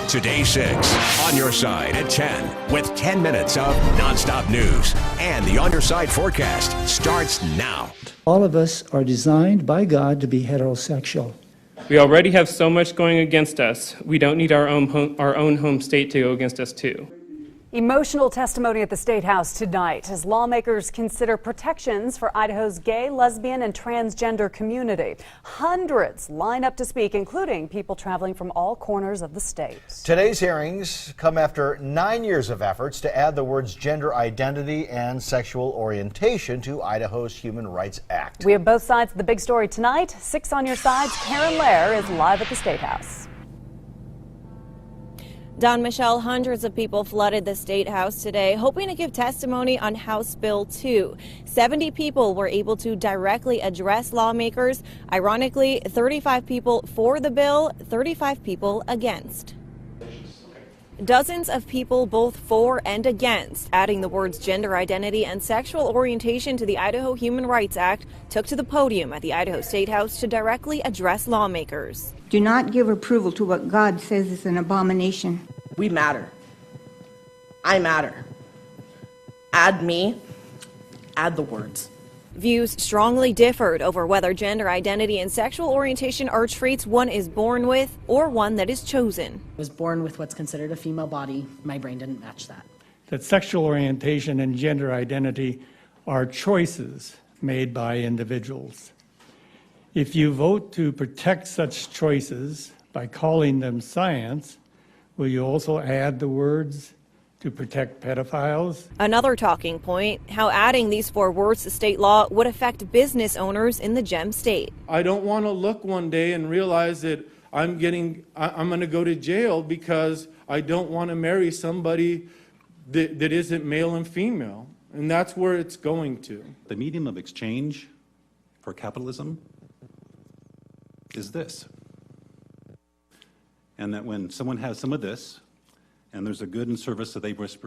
Today 6, On Your Side at 10, with 10 minutes of nonstop news. And the On Your Side forecast starts now. All of us are designed by God to be heterosexual. We already have so much going against us. We don't need our own home state to go against us too. Emotional testimony at the State House tonight as lawmakers consider protections for Idaho's gay, lesbian, and transgender community. Hundreds line up to speak, including people traveling from all corners of the state. Today's hearings come after 9 years of efforts to add the words gender identity and sexual orientation to Idaho's Human Rights Act. We have both sides of the big story tonight. 6 on Your Side's Karen Lair is live at the State House. Don Michelle, hundreds of people flooded the State House today, hoping to give testimony on House Bill 2. 70 people were able to directly address lawmakers. Ironically, 35 people for the bill, 35 people against. Dozens of people both for and against adding the words gender identity and sexual orientation to the Idaho Human Rights Act took to the podium at the Idaho State House to directly address lawmakers. Do not give approval to what God says is an abomination. We matter. I matter. Add me. Add the words. Views strongly differed over whether gender identity and sexual orientation are traits one is born with or one that is chosen. I was born with what's considered a female body. My brain didn't match that. That sexual orientation and gender identity are choices made by individuals. If you vote to protect such choices by calling them science, will you also add the words to protect pedophiles? Another talking point, how adding these 4 words to state law would affect business owners in the GEM state. I don't want to look one day and realize that I'm going to go to jail because I don't want to marry somebody that isn't male and female. And that's where it's going to. The medium of exchange for capitalism is this. And that when someone has some of this, and there's a good and service that they wish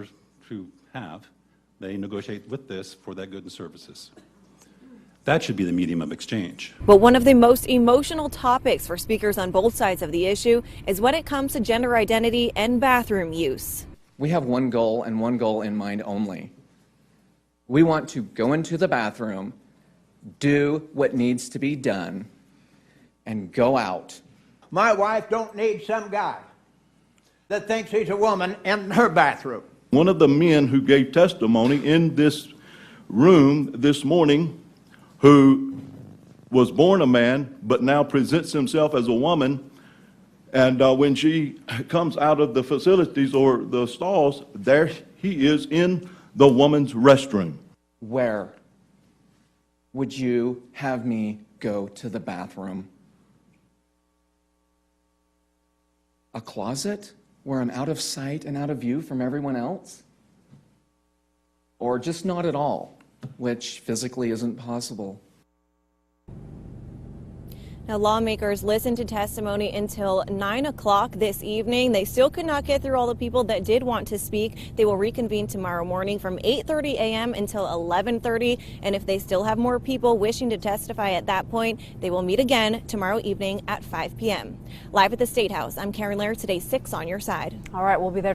to have, they negotiate with this for that good and services. That should be the medium of exchange. But one of the most emotional topics for speakers on both sides of the issue is when it comes to gender identity and bathroom use. We have one goal and one goal in mind only. We want to go into the bathroom, do what needs to be done, and go out. My wife don't need some guy that thinks he's a woman in her bathroom. One of the men who gave testimony in this room this morning, who was born a man but now presents himself as a woman, and when she comes out of the facilities or the stalls, there he is in the woman's restroom. Where would you have me go to the bathroom? A closet where I'm out of sight and out of view from everyone else? Or just not at all, which physically isn't possible? Now, lawmakers listened to testimony until 9 o'clock this evening. They still could not get through all the people that did want to speak. They will reconvene tomorrow morning from 8:30 a.m. until 11:30. And if they still have more people wishing to testify at that point, they will meet again tomorrow evening at 5 p.m. Live at the State House, I'm Karen Lair, Today 6 on Your Side. All right, we'll be there.